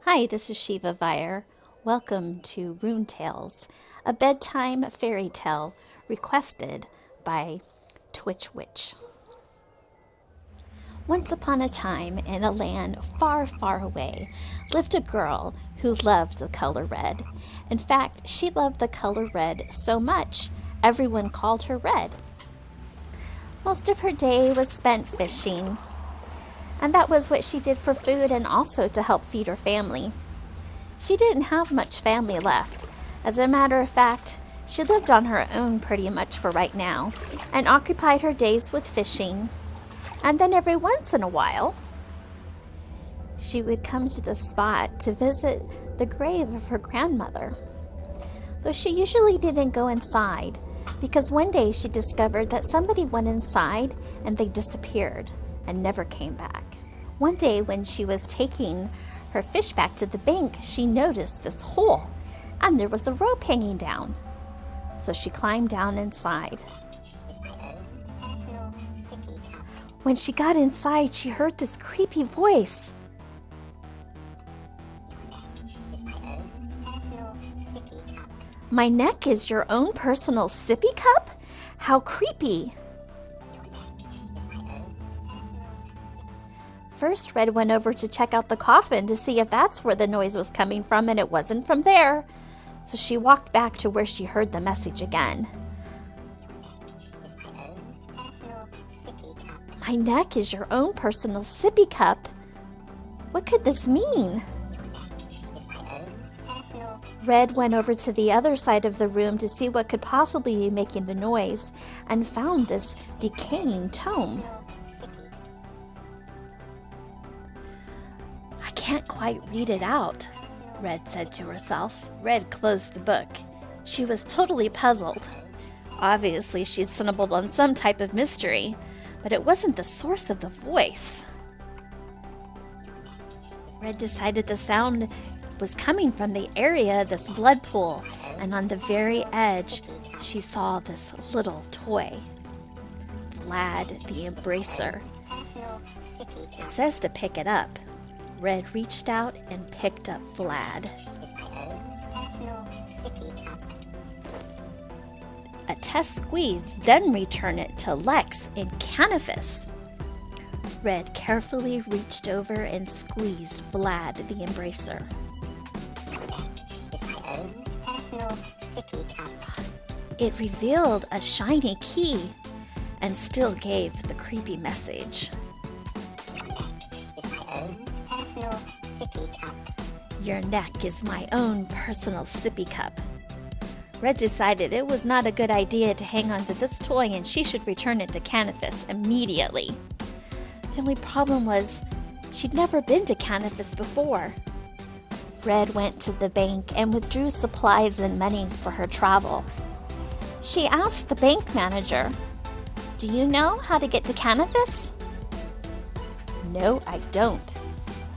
Hi, this is Shiva Vire. Welcome to Runetales, a bedtime fairy tale requested by Twitch Witch. Once upon a time, in a land far, far away, lived a girl who loved the color red. In fact, she loved the color red so much, everyone called her Red. Most of her day was spent fishing, and that was what she did for food and also to help feed her family. She didn't have much family left. As a matter of fact, she lived on her own pretty much for right now and occupied her days with fishing. And then every once in a while, she would come to the spot to visit the grave of her grandmother. Though she usually didn't go inside, because one day she discovered that somebody went inside and they disappeared and never came back. One day when she was taking her fish back to the bank, she noticed this hole and there was a rope hanging down. So she climbed down inside. When she got inside, she heard this creepy voice. My neck is your own personal sippy cup? How creepy. First, Red went over to check out the coffin to see if that's where the noise was coming from, and it wasn't from there. So she walked back to where she heard the message again. My neck is your own personal sippy cup. What could this mean? Red went over to the other side of the room to see what could possibly be making the noise and found this decaying tome. I can't quite read it out, Red said to herself. Red closed the book. She was totally puzzled. Obviously, she stumbled on some type of mystery, but it wasn't the source of the voice. Red decided the sound was coming from the area of this blood pool, and on the very edge, she saw this little toy. Vlad the Embracer. It says to pick it up. Red reached out and picked up Vlad. A test squeeze, then return it to Lex in Canifus. Red carefully reached over and squeezed Vlad the Embracer. It revealed a shiny key and still gave the creepy message. Your neck is my own personal sippy cup. Red decided it was not a good idea to hang on to this toy and she should return it to Canifus immediately. The only problem was she'd never been to Canifus before. Red went to the bank and withdrew supplies and monies for her travel. She asked the bank manager, "Do you know how to get to Canifus?" "No, I don't,"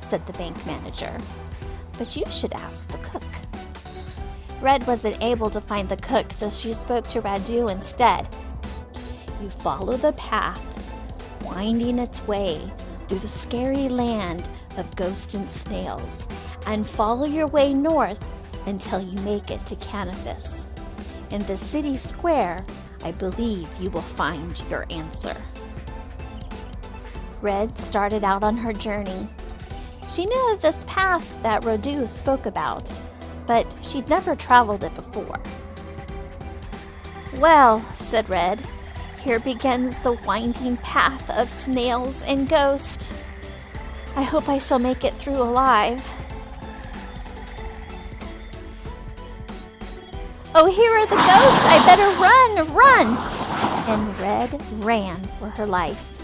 said the bank manager. "But you should ask the cook." Red wasn't able to find the cook, so she spoke to Radu instead. You follow the path, winding its way through the scary land of ghosts and snails, and follow your way north until you make it to Canifus. In the city square, I believe you will find your answer. Red started out on her journey. She knew of this path that Radu spoke about, but she'd never traveled it before. Well, said Red, here begins the winding path of snails and ghosts. I hope I shall make it through alive. Oh, here are the ghosts! I better run! And Red ran for her life.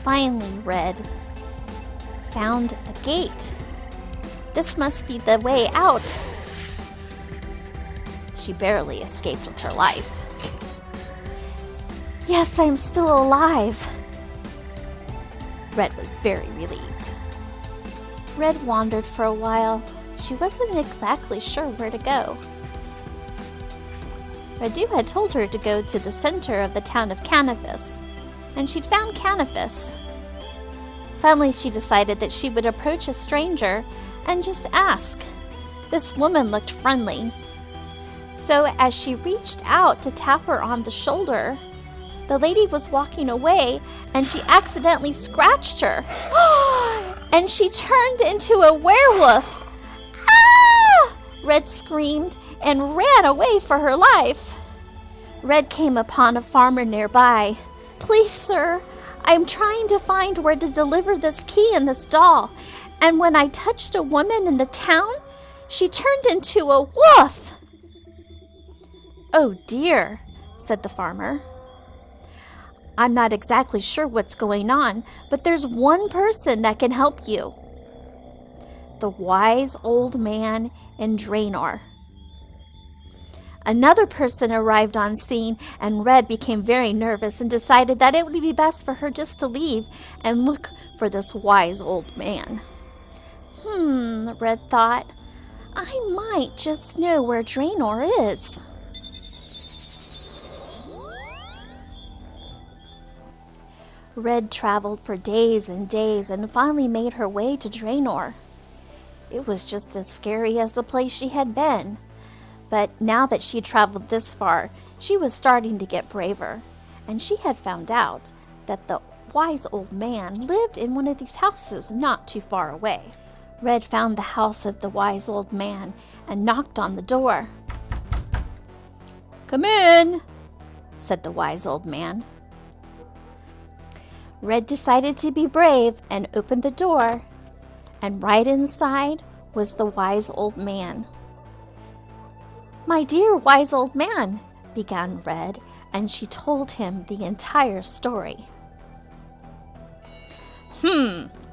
Finally, Red found a gate. This must be the way out. She barely escaped with her life. Yes, I'm still alive. Red was very relieved. Red wandered for a while. She wasn't exactly sure where to go. Radu had told her to go to the center of the town of Canifus, and she'd found Canifus. Finally, she decided that she would approach a stranger and just ask. This woman looked friendly. So as she reached out to tap her on the shoulder, the lady was walking away and she accidentally scratched her. And she turned into a werewolf. Ah! Red screamed and ran away for her life. Red came upon a farmer nearby. "Please, sir, I'm trying to find where to deliver this key and this doll. And when I touched a woman in the town, she turned into a wolf." "Oh dear," said the farmer. "I'm not exactly sure what's going on, but there's one person that can help you. The wise old man in Draenor." Another person arrived on scene, and Red became very nervous and decided that it would be best for her just to leave and look for this wise old man. Red thought, "I might just know where Draenor is." Red traveled for days and days and finally made her way to Draenor. It was just as scary as the place she had been. But now that she traveled this far, she was starting to get braver, and she had found out that the wise old man lived in one of these houses not too far away. Red found the house of the wise old man and knocked on the door. "Come in," said the wise old man. Red decided to be brave and opened the door, and right inside was the wise old man. "My dear wise old man," began Red, and she told him the entire story.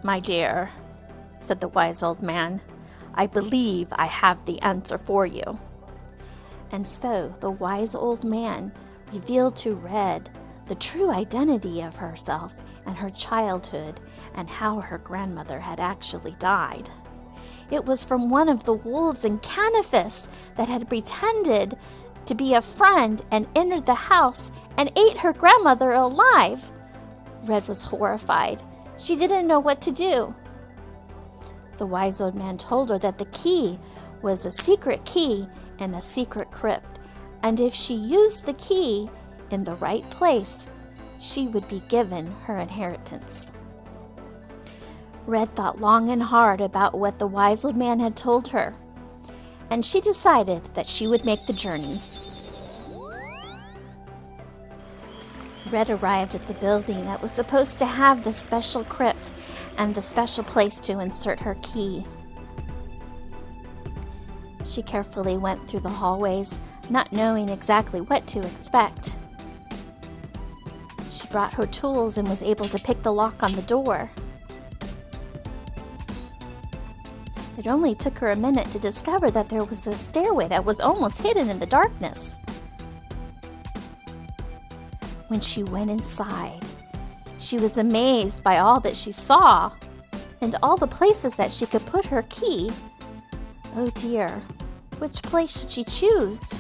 My dear," said the wise old man, "I believe I have the answer for you." And so the wise old man revealed to Red the true identity of herself and her childhood and how her grandmother had actually died. It was from one of the wolves in Canifis that had pretended to be a friend and entered the house and ate her grandmother alive. Red was horrified. She didn't know what to do. The wise old man told her that the key was a secret key in a secret crypt, and if she used the key in the right place, she would be given her inheritance. Red thought long and hard about what the wise old man had told her, and she decided that she would make the journey. Red arrived at the building that was supposed to have the special crypt and the special place to insert her key. She carefully went through the hallways, not knowing exactly what to expect. She brought her tools and was able to pick the lock on the door. It only took her a minute to discover that there was a stairway that was almost hidden in the darkness. When she went inside, she was amazed by all that she saw and all the places that she could put her key. Oh dear, which place should she choose?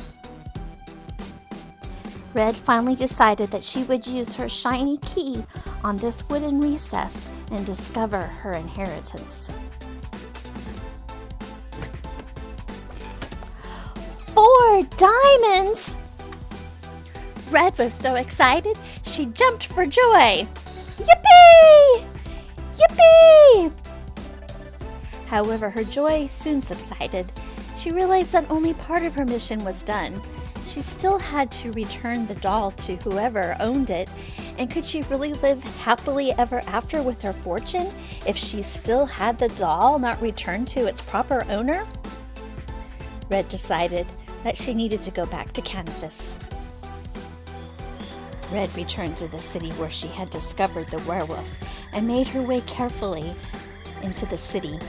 Red finally decided that she would use her shiny key on this wooden recess and discover her inheritance. 4 diamonds! Red was so excited, she jumped for joy. Yippee! Yippee! However, her joy soon subsided. She realized that only part of her mission was done. She still had to return the doll to whoever owned it, and could she really live happily ever after with her fortune if she still had the doll not returned to its proper owner? Red decided that she needed to go back to Canifis. Red returned to the city where she had discovered the werewolf and made her way carefully into the city.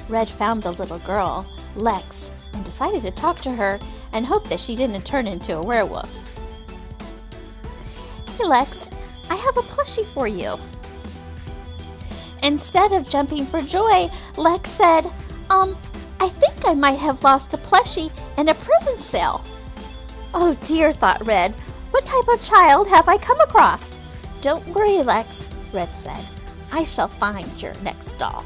Red found the little girl, Lex, and decided to talk to her and hope that she didn't turn into a werewolf. "Hey Lex, I have a plushie for you." Instead of jumping for joy, Lex said, I think I might have lost a plushie in a prison cell." Oh dear, thought Red, what type of child have I come across? "Don't worry, Lex," Red said. "I shall find your next doll."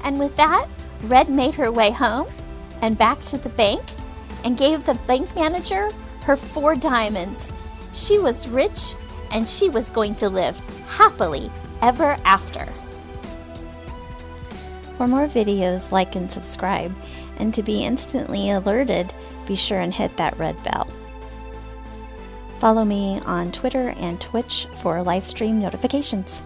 And with that, Red made her way home and back to the bank and gave the bank manager her 4 diamonds. She was rich and she was going to live happily ever after. For more videos, like and subscribe, and to be instantly alerted, be sure and hit that red bell. Follow me on Twitter and Twitch for live stream notifications.